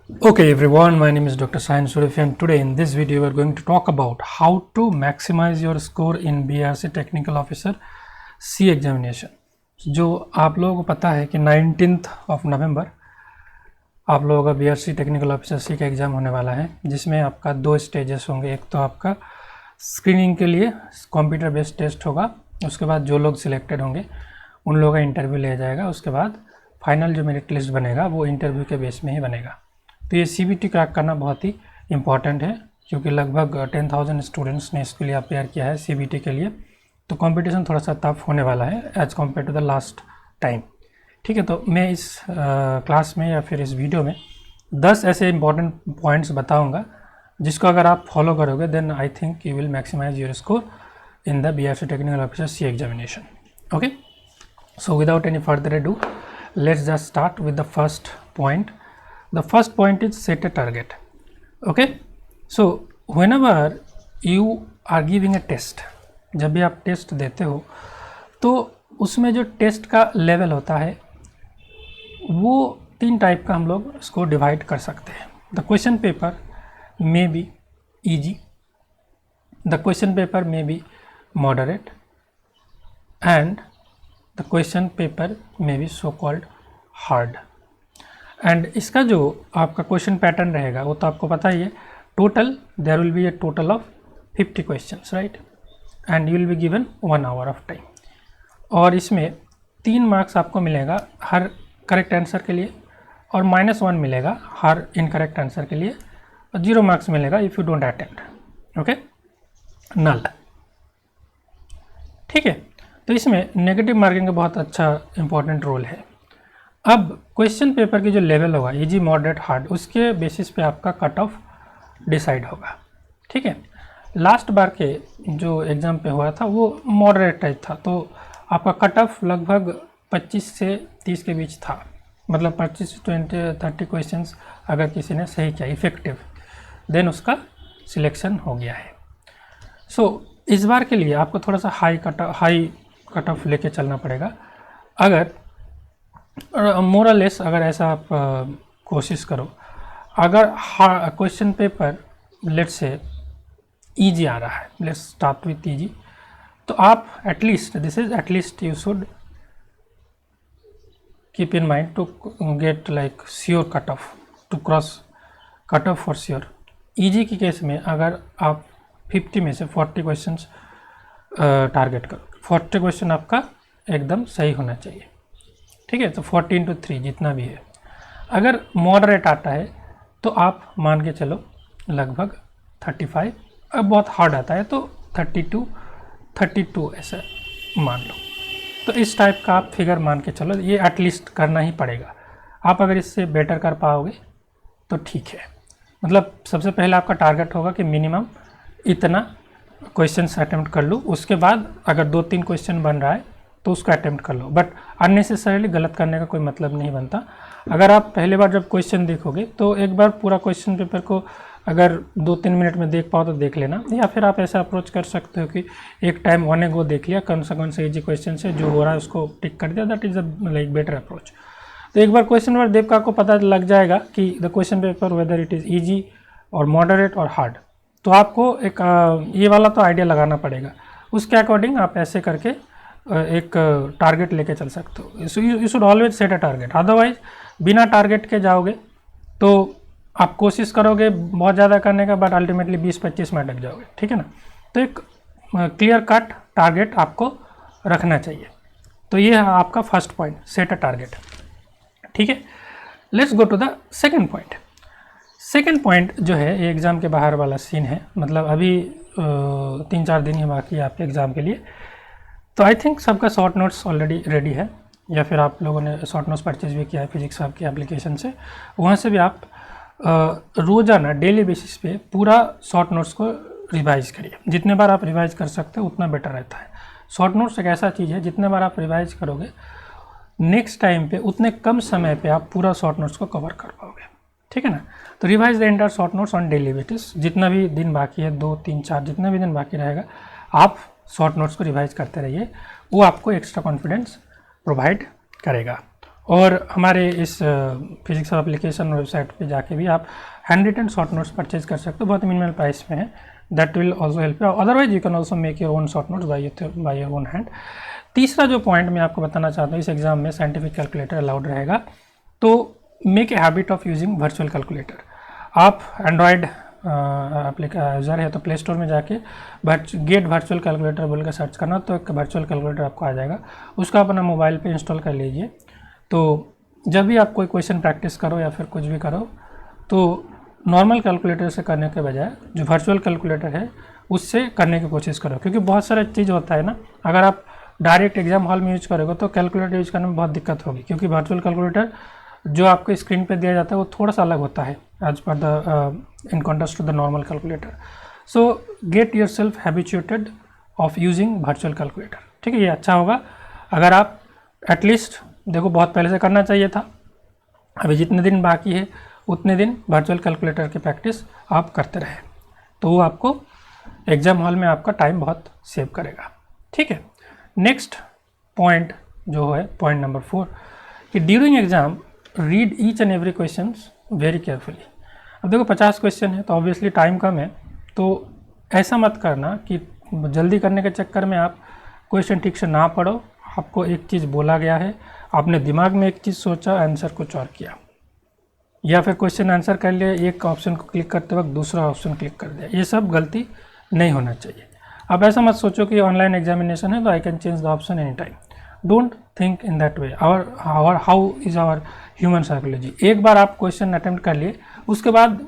Okay everyone, my name is Dr. Sayan Surefi and today in this video we are going to talk about how to maximize your score in BRC Technical Officer C examination. जो आप लोगों को पता है कि 19th of November आप लोगों का BRC टेक्निकल ऑफिसर सी का एग्ज़ाम होने वाला है, जिसमें आपका दो स्टेजेस होंगे। एक तो आपका स्क्रीनिंग के लिए कंप्यूटर बेस्ड टेस्ट होगा, उसके बाद जो लोग सिलेक्टेड होंगे उन लोगों का इंटरव्यू लिया जाएगा, उसके बाद फाइनल जो मेरिट लिस्ट बनेगा वो इंटरव्यू के बेस में ही बनेगा। तो ये CBT क्रैक करना बहुत ही इम्पॉर्टेंट है, क्योंकि लगभग 10,000 स्टूडेंट्स ने इसके लिए अपेयर किया है CBT के लिए। तो कंपटीशन थोड़ा सा टफ होने वाला है as compared to the last time. ठीक है, तो मैं इस क्लास में या फिर इस वीडियो में 10 ऐसे इंपॉर्टेंट पॉइंट्स बताऊंगा जिसको अगर आप फॉलो करोगे then I think you will maximise your score in the BRC technical officer C examination. Okay, so without any further ado let's just start with the first point. The first point is set a target. Okay, so whenever you are giving a test, जब भी आप test देते हो तो उसमें जो test का level होता है वो तीन टाइप का हम लोग इसको डिवाइड कर सकते हैं. The question paper may be easy, the question paper may be moderate and the question paper may be so called hard. And इसका जो आपका क्वेश्चन पैटर्न रहेगा वो तो आपको पता ही है. Total there will be a total of 50 questions, right, and you will be given 1 hour of time. और इसमें 3 मार्क्स आपको मिलेगा हर करेक्ट आंसर के लिए, और -1 मिलेगा हर इनकरेक्ट आंसर के लिए, और 0 मार्क्स मिलेगा if you don't attempt. Okay, null. ठीक है, तो इसमें नेगेटिव मार्किंग का बहुत अच्छा इंपॉर्टेंट रोल है. अब क्वेश्चन पेपर की जो लेवल होगा इजी, मॉडरेट, हार्ड, उसके बेसिस पे आपका कट ऑफ डिसाइड होगा. ठीक है, लास्ट बार के जो एग्ज़ाम पे हुआ था वो मॉडरेट टाइप था, तो आपका कट ऑफ लगभग 25 से 30 के बीच था. मतलब 25 से 20-30 क्वेश्चंस अगर किसी ने सही किया इफ़ेक्टिव, देन उसका सिलेक्शन हो गया है. सो इस बार के लिए आपको थोड़ा सा हाई कट ऑफ लेके चलना पड़ेगा. अगर मोरलेस अगर ऐसा आप कोशिश करो, अगर क्वेश्चन पेपर लेट्स से ईजी आ रहा है, लेट्स स्टार्ट विथ ईजी, तो आप at least this is at least you should keep in mind to get like sure cut off, to cross cut off for sure. Easy की केस में अगर आप 50 में से 40 क्वेश्चंस टारगेट करो, 40 क्वेश्चन आपका एकदम सही होना चाहिए. ठीक है, तो 40 into 3 जितना भी है. अगर मॉडरेट आता है तो आप मान के चलो लगभग 35, अब बहुत हार्ड आता है तो 32 ऐसा मान लो. तो इस टाइप का आप फिगर मान के चलो, ये एटलीस्ट करना ही पड़ेगा. आप अगर इससे बेटर कर पाओगे तो ठीक है. मतलब सबसे पहले आपका टारगेट होगा कि मिनिमम इतना क्वेश्चन अटैम्प्ट कर लूँ, उसके बाद अगर 2-3 क्वेश्चन बन रहा है तो उसको अटैम्प्ट कर लो. बट अननेसेसरीली गलत करने का कोई मतलब नहीं बनता. अगर आप पहले बार जब क्वेश्चन देखोगे तो एक बार पूरा क्वेश्चन पेपर को अगर 2-3 मिनट में देख पाओ तो देख लेना, या फिर आप ऐसा अप्रोच कर सकते हो कि एक टाइम वन ए गो देख लिया, कौन सा ईजी क्वेश्चन से जो हो रहा है उसको टिक कर दिया. That is a like better approach. तो एक बार क्वेश्चन पेपर देख कर आपको पता लग जाएगा कि the question paper whether it is easy और मॉडरेट और हार्ड. तो आपको एक ये वाला तो आइडिया लगाना पड़ेगा. उसके अकॉर्डिंग आप ऐसे करके एक टारगेट लेके चल सकते हो. You should always set a target. Otherwise बिना टारगेट के जाओगे तो आप कोशिश करोगे बहुत ज़्यादा करने का, बट अल्टीमेटली 20-25 में अटक जाओगे. ठीक है ना. तो एक क्लियर कट टारगेट आपको रखना चाहिए. तो ये है आपका first point, set a target. ठीक है, let's go to the second point. Second point जो है ये एग्ज़ाम के बाहर वाला सीन है. मतलब अभी 3-4 दिन ही बाकी है आपके एग्ज़ाम के लिए. तो आई थिंक सबका शॉर्ट नोट्स ऑलरेडी रेडी है, या फिर आप लोगों ने शॉर्ट नोट्स परचेज भी किया है फिजिक्स आपकी एप्लीकेशन से. वहाँ से भी आप रोज़ाना डेली बेसिस पे पूरा शॉर्ट नोट्स को रिवाइज़ करिए. जितने बार आप रिवाइज़ कर सकते हो उतना बेटर रहता है. शॉर्ट नोट्स एक ऐसा चीज़ है जितने बार आप रिवाइज़ करोगे नेक्स्ट टाइम पे उतने कम समय पे आप पूरा शॉर्ट नोट्स को कवर कर पाओगे. ठीक है ना. तो revise the entire short notes on daily basis. जितना भी दिन बाकी है, 2, 3, 4 जितना भी दिन बाकी रहेगा, आप शॉर्ट नोट्स को रिवाइज करते रहिए. वो आपको एक्स्ट्रा कॉन्फिडेंस प्रोवाइड करेगा. और हमारे इस फिजिक्स एप्लीकेशन वेबसाइट पे जाके भी आप hand written short notes purchase कर सकते हो, बहुत मिनिमल प्राइस में है। That will also help you, otherwise you can also make your own short notes by your own hand. तीसरा जो पॉइंट मैं आपको बताना चाहता हूँ, इस एग्जाम में साइंटिफिक कैलकुलेटर अलाउड रहेगा, तो make a habit of using virtual calculator. आप एंड्रॉयड यूज़र है तो प्ले स्टोर में जाके गेट वर्चुअल कैलकुलेटर बोल के सर्च करना, तो एक वर्चुअल कैलकुलेटर आपको आ जाएगा, उसका अपना मोबाइल पे इंस्टॉल कर लीजिए। तो जब भी आप कोई क्वेश्चन प्रैक्टिस करो या फिर कुछ भी करो, तो नॉर्मल कैलकुलेटर से करने के बजाय जो वर्चुअल कैलकुलेटर है उससे करने की कोशिश करो, क्योंकि बहुत सारा चीज़ होता है ना, अगर आप डायरेक्ट एग्जाम हॉल में यूज करोगे तो कैलकुलेटर यूज करने में बहुत दिक्कत होगी, क्योंकि वर्चुअल कैलकुलेटर जो आपको स्क्रीन पे दिया जाता है वो थोड़ा सा अलग होता है as per the in contrast to the normal calculator. So get yourself habituated of using virtual calculator, ठीक है। ये अच्छा होगा अगर आप एटलीस्ट, देखो बहुत पहले से करना चाहिए था, अभी जितने दिन बाकी है उतने दिन वर्चुअल कैलकुलेटर की प्रैक्टिस आप करते रहे, तो वो आपको एग्जाम हॉल में आपका टाइम बहुत सेव करेगा, ठीक है। नेक्स्ट पॉइंट जो है पॉइंट नंबर 4 कि during exam read each and every question very carefully. अब देखो 50 क्वेश्चन है तो ऑब्वियसली टाइम कम है, तो ऐसा मत करना कि जल्दी करने के चक्कर में आप क्वेश्चन ठीक से ना पढ़ो, आपको एक चीज़ बोला गया है, आपने दिमाग में एक चीज़ सोचा, आंसर कुछ और किया, या फिर क्वेश्चन आंसर कर लिया, एक ऑप्शन को क्लिक करते वक्त दूसरा ऑप्शन क्लिक कर दिया, ये सब गलती नहीं होना चाहिए। अब ऐसा मत सोचो कि ऑनलाइन एग्जामिनेशन है तो I can change the option any time, don't think in that way. How is our human psychology, एक बार आप क्वेश्चन अटेम्प्ट कर लिए, उसके बाद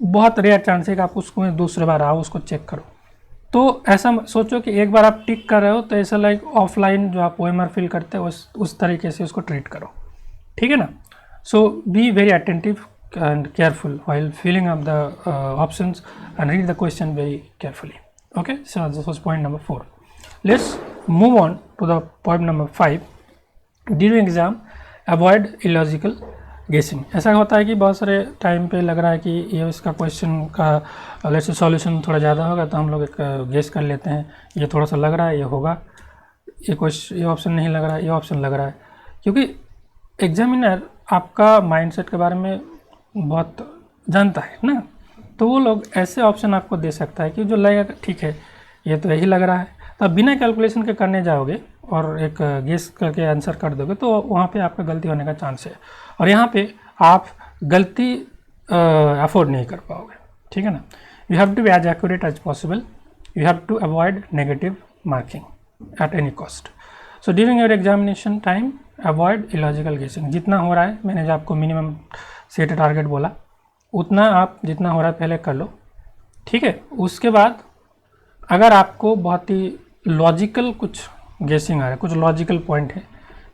बहुत रेयर चांस है कि आप उसको दूसरे बार आओ उसको चेक करो। तो ऐसा सोचो कि एक बार आप टिक कर रहे हो तो ऐसा लाइक ऑफलाइन जो आप ओएमआर फिल करते हो उस तरीके से उसको ट्रीट करो, ठीक है ना। So be very attentive and careful while filling up the options and read the question very carefully, okay। So this was point number 4. Let's move on to the point number 5. During exam avoid illogical guessing। ऐसा होता है कि बहुत सारे time पे लग रहा है कि ये इसका क्वेश्चन का लेट्स सॉल्यूशन थोड़ा ज़्यादा होगा तो हम लोग एक गेस कर लेते हैं, ये थोड़ा सा लग रहा है ये होगा, ये ऑप्शन नहीं लग रहा है, ये ऑप्शन लग रहा है, क्योंकि एग्जामिनर आपका माइंडसेट के बारे में बहुत जानता है ना, तो वो लोग ऐसे ऑप्शन आपको दे सकता है कि जो लगेगा ठीक है ये तो यही लग रहा है, तो आप बिना कैलकुलेशन के करने जाओगे और एक गेस करके आंसर कर दोगे तो वहाँ पे आपका गलती होने का चांस है, और यहाँ पे आप गलती अफोर्ड नहीं कर पाओगे, ठीक है ना। You have to be as accurate as possible, you have to avoid negative marking at any cost. So during your examination time avoid illogical guessing. जितना हो रहा है, मैंने जो आपको मिनिमम सेट टारगेट बोला उतना आप जितना हो रहा है पहले कर लो, ठीक है। उसके बाद अगर आपको बहुत ही लॉजिकल कुछ गेसिंग आ रहा है, कुछ लॉजिकल पॉइंट है,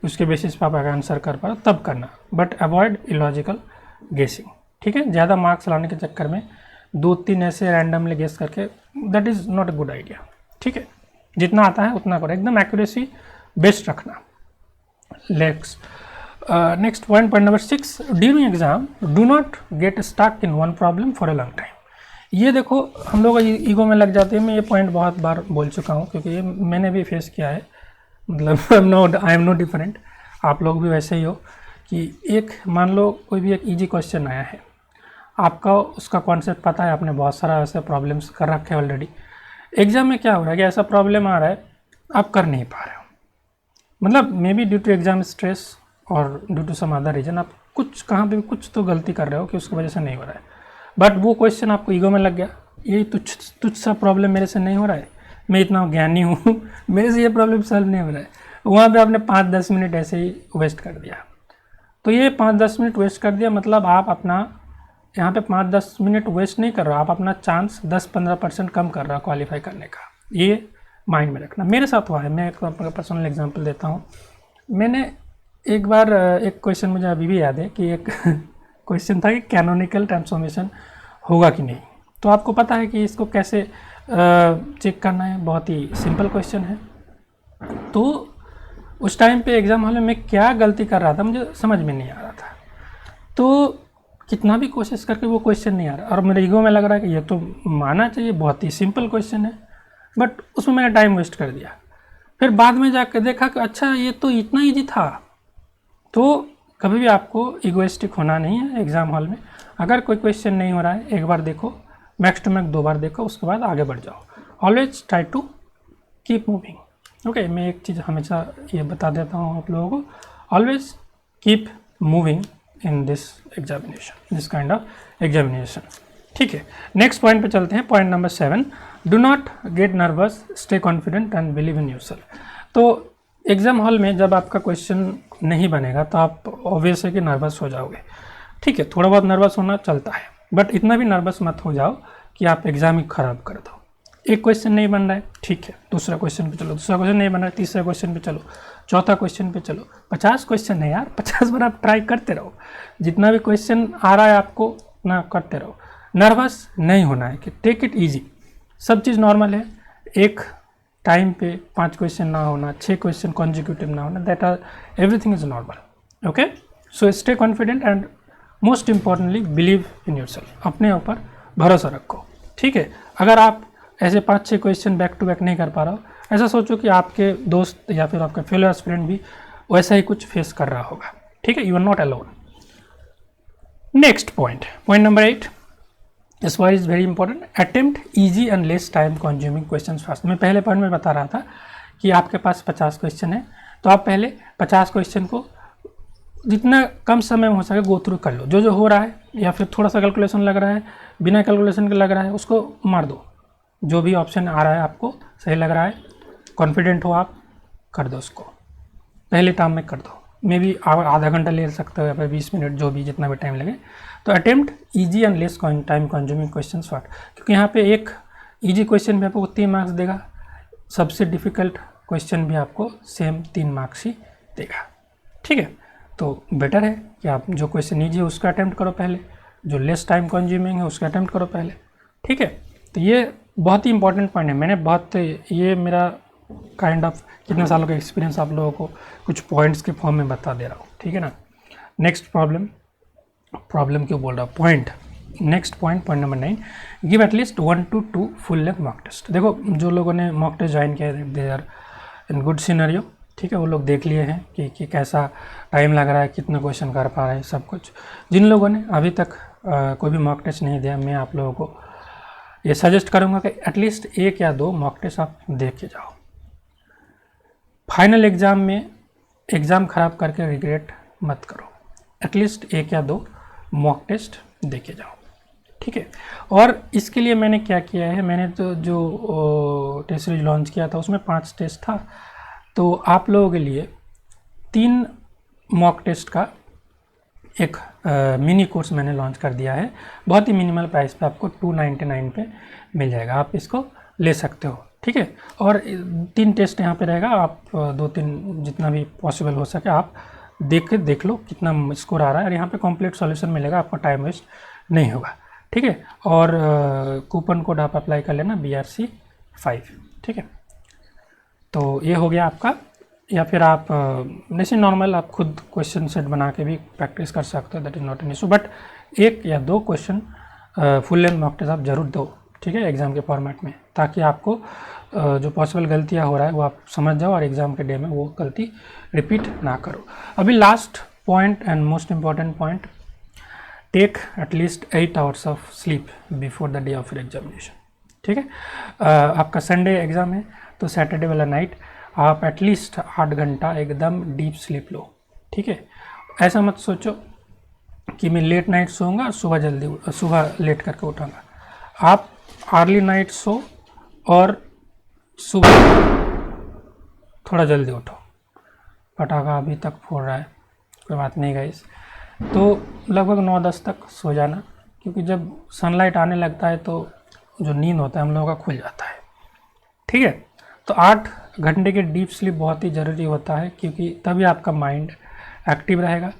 उसके बेसिस पर आप अगर आंसर कर पा रहे तब करना, बट अवॉइड इलॉजिकल गेसिंग, ठीक है। ज़्यादा मार्क्स लाने के चक्कर में 2-3 ऐसे रैंडमली गेस करके that is not a good idea, ठीक है। जितना आता है उतना करो, एकदम एक्यूरेसी बेस्ट रखना। Next point number 6, during exam do not get stuck in one problem for a long time. ये देखो हम लोग ईगो में लग जाते हैं, मैं ये पॉइंट बहुत बार बोल चुका हूँ क्योंकि ये मैंने भी फेस किया है, मतलब आई एम नो डिफरेंट, आप लोग भी वैसे ही हो कि एक मान लो कोई भी एक इजी क्वेश्चन आया है, आपका उसका कॉन्सेप्ट पता है, आपने बहुत सारा ऐसे प्रॉब्लम्स कर रखे हैं ऑलरेडी, एग्जाम में क्या हो रहा है कि ऐसा प्रॉब्लम आ रहा है आप कर नहीं पा रहे हो, मतलब maybe due to exam stress और due to some other reason आप कुछ कहाँ पे कुछ तो गलती कर रहे हो कि उसकी वजह से नहीं हो रहा है, बट वो क्वेश्चन आपको ईगो में लग गया, ये तुच्छ सा प्रॉब्लम मेरे से नहीं हो रहा है, मैं इतना ज्ञानी हूँ मेरे से ये प्रॉब्लम सॉल्व नहीं हो रहा है, वहाँ पे आपने 5-10 मिनट ऐसे ही वेस्ट कर दिया। तो ये 5-10 मिनट वेस्ट कर दिया मतलब आप अपना यहाँ पे 5-10 मिनट वेस्ट नहीं कर रहा, आप अपना चांस 10-15% कम कर रहा क्वालिफाई करने का, ये माइंड में रखना। मेरे साथ हुआ है, मैं एक पर्सनल एग्जांपल देता हूँ। मैंने एक बार एक क्वेश्चन मुझे अभी भी याद है कि एक क्वेश्चन था कि कैनोनिकल ट्रांसफॉर्मेशन होगा कि नहीं, तो आपको पता है कि इसको कैसे चेक करना है, बहुत ही सिंपल क्वेश्चन है। तो उस टाइम पे एग्ज़ाम हॉल में मैं क्या गलती कर रहा था मुझे समझ में नहीं आ रहा था, तो कितना भी कोशिश करके वो क्वेश्चन नहीं आ रहा, और मेरे ईगो में लग रहा है कि ये तो मानना चाहिए बहुत ही सिंपल क्वेश्चन है, बट उसमें मैंने टाइम वेस्ट कर दिया। फिर बाद में जाकर देखा कि अच्छा ये तो इतना ईजी था, तो कभी भी आपको इगोइस्टिक होना नहीं है एग्ज़ाम हॉल में। अगर कोई क्वेश्चन नहीं हो रहा है, एक बार देखो, मैक्स टू मैक्स 2 बार देखो, उसके बाद आगे बढ़ जाओ। Always try to keep moving. Okay, मैं एक चीज़ हमेशा ये बता देता हूँ आप लोगों को, always keep moving in this examination, this kind of examination. ठीक है, नेक्स्ट पॉइंट पे चलते हैं, point number 7, do not gate nervous, stay confident and believe in yourself. तो एग्ज़ाम हॉल में जब आपका क्वेश्चन नहीं बनेगा तो आप ऑब्वियस है कि नर्वस हो जाओगे। ठीक है, थोड़ा बहुत नर्वस होना चलता है, बट इतना भी नर्वस मत हो जाओ कि आप एग्ज़ाम ही ख़राब कर दो। एक क्वेश्चन नहीं बन रहा है, ठीक है, दूसरा क्वेश्चन पे चलो, दूसरा क्वेश्चन नहीं बन रहा है, तीसरा क्वेश्चन पे चलो, चौथा क्वेश्चन पे चलो। 50 क्वेश्चन है यार, 50 बार आप ट्राई करते रहो, जितना भी क्वेश्चन आ रहा है आपको ना करते रहो। नर्वस नहीं होना है, कि टेक इट ईजी, सब चीज़ नॉर्मल है। एक टाइम पे 5 क्वेश्चन ना होना, 6 क्वेश्चन कॉन्जिक्यूटिव ना होना, that are everything is normal. Okay, so stay confident and most importantly believe in yourself, अपने ऊपर भरोसा रखो। ठीक है, अगर आप ऐसे 5-6 क्वेश्चन बैक टू बैक नहीं कर पा रहे हो, ऐसा सोचो कि आपके दोस्त या फिर आपका फेलो एस्पिरेंट भी वैसा ही कुछ फेस कर रहा होगा। ठीक है, you are not alone. Next point, point number 8, this point is very important, attempt easy and less time consuming question fast. मैं पहले पॉइंट में बता रहा था कि आपके पास 50 क्वेश्चन है, तो आप पहले 50 क्वेश्चन को जितना कम समय में हो सके गो थ्रू कर लो। जो जो हो रहा है या फिर थोड़ा सा कैलकुलेशन लग रहा है, बिना कैलकुलेशन के लग रहा है, उसको मार दो। जो भी ऑप्शन आ रहा है आपको सही लग रहा है, कॉन्फिडेंट हो आप, कर दो उसको, पहले टाइम में कर दो। मे बी आधा घंटा ले सकते हो या फिर 20 मिनट, जो भी जितना भी टाइम लगे। तो attempt easy and less time consuming question fast, क्योंकि यहाँ पे एक ईजी क्वेश्चन भी आपको 3 मार्क्स देगा, सबसे डिफ़िकल्ट क्वेश्चन भी आपको सेम 3 मार्क्स ही देगा। ठीक है, तो बेटर है कि आप जो क्वेश्चन ईजी है उसका अटेम्प्ट करो पहले, जो लेस टाइम कंज्यूमिंग है उसका अटेम्प्ट करो पहले। ठीक है, तो ये बहुत ही इंपॉर्टेंट पॉइंट है। मैंने बहुत, ये मेरा काइंड ऑफ कितने सालों का एक्सपीरियंस आप लोगों को कुछ पॉइंट्स के फॉर्म में बता दे रहा हूँ। ठीक है ना। नेक्स्ट प्रॉब्लम क्यों बोल रहा हूँ, point, next point number 9, give at least 1 to 2 full length mock test. देखो, जो लोगों ने मॉक टेस्ट ज्वाइन किया है, they are in good scenario. ठीक है, वो लोग देख लिए हैं कि कैसा टाइम लग रहा है, कितना क्वेश्चन कर पा रहे हैं, सब कुछ। जिन लोगों ने अभी तक कोई भी मॉक टेस्ट नहीं दिया, मैं आप लोगों को ये सजेस्ट करूँगा कि एटलीस्ट 1 या 2 मॉक टेस्ट आप देख के जाओ। फाइनल एग्ज़ाम में एग्ज़ाम ख़राब करके रिग्रेट मत करो, एटलीस्ट 1 या 2 मॉक टेस्ट देके जाओ। ठीक है, और इसके लिए मैंने क्या किया है, मैंने तो जो टेस्ट सीरीज लॉन्च किया था उसमें 5 टेस्ट था, तो आप लोगों के लिए 3 मॉक टेस्ट का एक मिनी कोर्स मैंने लॉन्च कर दिया है। बहुत ही मिनिमल प्राइस पे आपको 299 पे मिल जाएगा, आप इसको ले सकते हो। ठीक है, और 3 टेस्ट यहाँ पे रहेगा, आप 2-3 जितना भी पॉसिबल हो सके आप देख लो कितना स्कोर आ रहा है, और यहाँ पे कंप्लीट सॉल्यूशन मिलेगा, आपको टाइम वेस्ट नहीं होगा। ठीक है, और कूपन कोड आप अप्लाई कर लेना BRC5। ठीक है, तो ये हो गया आपका। या फिर आप जैसे नॉर्मल आप खुद क्वेश्चन सेट बना के भी प्रैक्टिस कर सकते हो, that is not an issue, but 1 या 2 question full length mock test आप जरूर दो। ठीक है, एग्ज़ाम के फॉर्मेट में, ताकि आपको जो पॉसिबल गलतियाँ हो रहा है वो आप समझ जाओ और एग्ज़ाम के डे में वो गलती रिपीट ना करो। अभी last point and most important point, take at least 8 hours of sleep before the day of your examination. ठीक है, आपका संडे एग्ज़ाम है, तो सैटरडे वाला नाइट आप एटलीस्ट 8 घंटा एकदम डीप स्लीप लो। ठीक है, ऐसा मत सोचो कि मैं लेट नाइट सोऊंगा और सुबह लेट करके उठाऊंगा। आप अर्ली नाइट सो और सुबह थोड़ा जल्दी उठो। पटाखा अभी तक फोड़ रहा है, कोई बात नहीं गाइस, तो लगभग 9-10 तक सो जाना, क्योंकि जब सनलाइट आने लगता है तो जो नींद होता है हम लोगों का खुल जाता है। ठीक है, तो 8 घंटे के डीप स्लीप बहुत ही ज़रूरी होता है, क्योंकि तभी आपका माइंड एक्टिव रहेगा,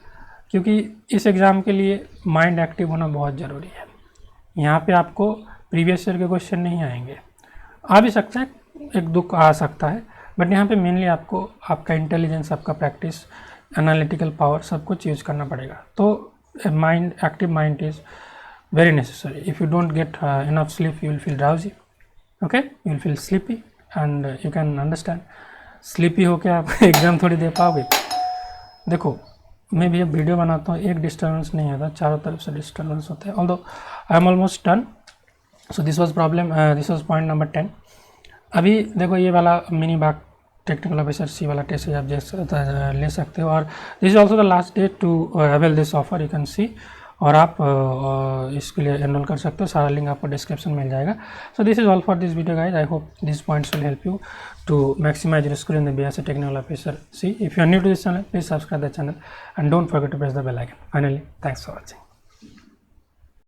क्योंकि इस एग्ज़ाम के लिए माइंड एक्टिव होना बहुत ज़रूरी है। यहाँ पे आपको प्रीवियस ईयर के क्वेश्चन नहीं आएंगे, आ भी सकता है, 1-2 आ सकता है, बट यहाँ पे मेनली आपको आपका इंटेलिजेंस, आपका प्रैक्टिस, एनालिटिकल पावर सब कुछ यूज़ करना पड़ेगा। तो mind, active mind is very necessary. If you don't get enough sleep you will feel drowsy, okay, you will feel sleepy and you can understand. Sleepy होकर आप exam थोड़ी दे पाओगे। देखो, मैं भी अब वीडियो बनाता हूँ, एक डिस्टर्बेंस नहीं होता, चारों तरफ से डिस्टर्बेंस होता है। Although I am almost done. So this was problem, this was point number 10। अभी देखो ये वाला मिनी बाग टेक्निकल ऑफिसर सी वाला टेस्ट आप ले सकते हो, और this is also the last date to avail this offer, you can see. और आप इसके लिए एनरोल कर सकते हो, सारा लिंक आपको डिस्क्रिप्शन में मिल जाएगा। So this is all for this video guys, I hope this points will help you to maximize your score in the BSc Technical Officer C. If you are new to this channel, please subscribe the channel and don't forget to press the bell icon. Finally, thanks for watching.